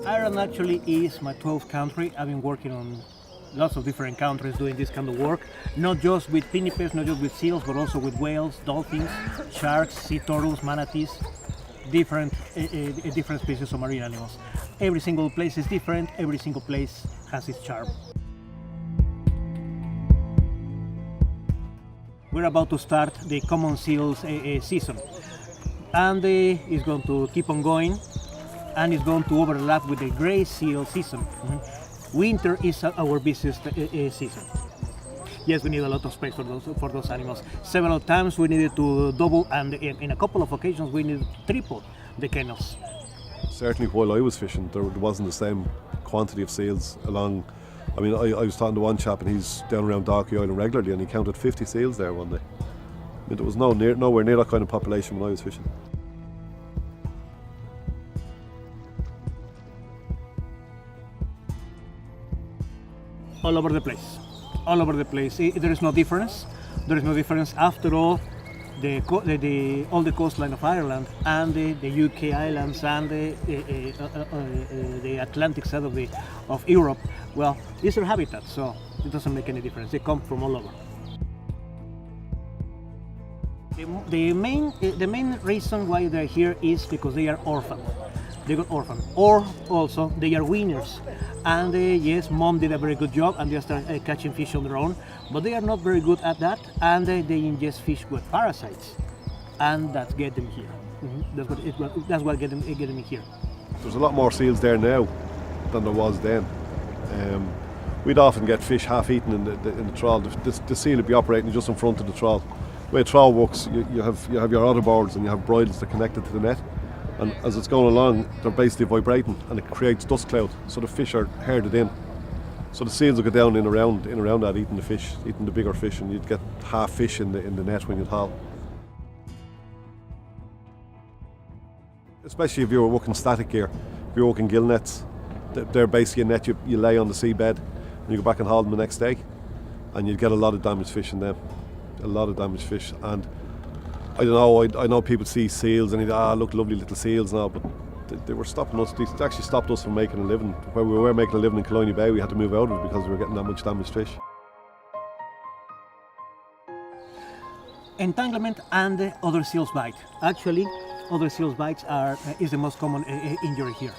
Ireland actually is my 12th country. I've been working on lots of different countries doing this kind of work, not just with pinnipeds, not just with seals, but also with whales, dolphins, sharks, sea turtles, manatees, different species of marine animals. Every single place is different, every single place has its charm. We're about to start the common seals season, and it's going to keep on going, and it's going to overlap with the grey seal season. Winter is our busiest season. Yes, we need a lot of space for those animals. Several times we needed to double, and in a couple of occasions we needed to triple the kennels. Certainly while I was fishing, there wasn't the same quantity of seals along. I mean, I was talking to one chap and he's down around Dalkey Island regularly and he counted 50 seals there one day. I mean, there was nowhere near that kind of population when I was fishing. All over the place, all over the place. There is no difference. There is no difference. After all, all the coastline of Ireland and the UK islands and the Atlantic side of Europe, well, these are habitats, so it doesn't make any difference. They come from all over. The main reason why they're here is because they are orphaned. They got orphaned, or also they are weaners. And yes, mom did a very good job and they start catching fish on their own, but they are not very good at that, and they ingest fish with parasites, and that get them here. That's what get them here. There's a lot more seals there now than there was then. We'd often get fish half eaten in the trawl. The seal would be operating just in front of the trawl. The way a trawl works, you have your other boards and you have bridles that are connected to the net. And as it's going along, they're basically vibrating and it creates dust cloud, so the fish are herded in. So the seals will go down in around that, eating the fish, eating the bigger fish, and you'd get half fish in the net when you'd haul. Especially if you were working static gear, if you're working gill nets, they're basically a net you lay on the seabed and you go back and haul them the next day, and you'd get a lot of damaged fish in them, a lot of damaged fish. And I don't know, I know people see seals and they look, lovely little seals now, but they were stopping us. They actually stopped us from making a living. When we were making a living in Colony Bay, we had to move out of it because we were getting that much damaged fish. Entanglement and other seals bite. Actually, other seals bites is the most common injury here.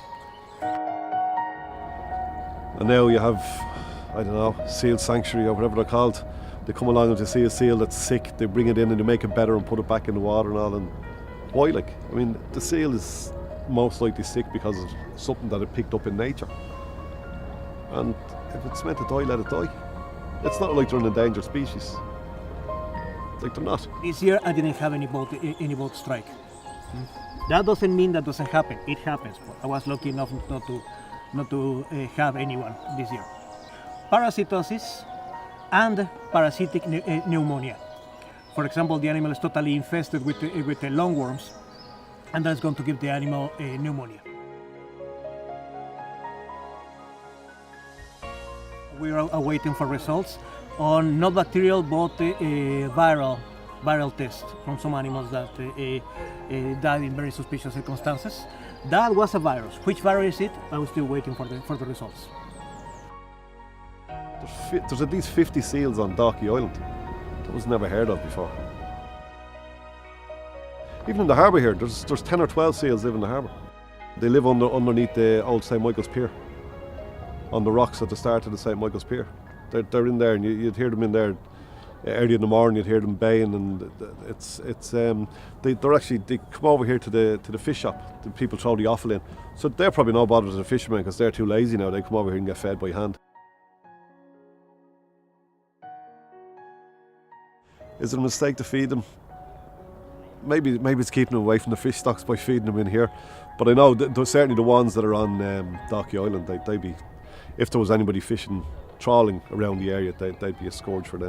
And now you have, I don't know, seal sanctuary or whatever they're called. They come along and they see a seal that's sick, they bring it in and they make it better and put it back in the water and all. And why? I mean, the seal is most likely sick because of something that it picked up in nature. And if it's meant to die, let it die. It's not like they're an endangered species. Like they're not. This year I didn't have any boat strike. That doesn't mean that doesn't happen. It happens. I was lucky enough not to have anyone this year. Parasitosis and parasitic pneumonia. For example, the animal is totally infested with the lungworms, and that's going to give the animal pneumonia. We are awaiting for results on not bacterial but viral tests from some animals that died in very suspicious circumstances. That was a virus. Which virus is it? I'm still waiting for the results. There's at least 50 seals on Dalkey Island. That was never heard of before. Even in the harbour here, there's 10 or 12 seals live in the harbour. They live underneath the old St Michael's Pier, on the rocks at the start of the St Michael's Pier. They're in there, and you'd hear them in there early in the morning. You'd hear them baying, and they come over here to the fish shop. The people throw the offal in, so they're probably no bother to the fishermen because they're too lazy now. They come over here and get fed by hand. Is it a mistake to feed them? Maybe it's keeping them away from the fish stocks by feeding them in here. But I know certainly the ones that are on Dalkey Island, they'd be, if there was anybody trawling around the area, they'd be a scourge for them.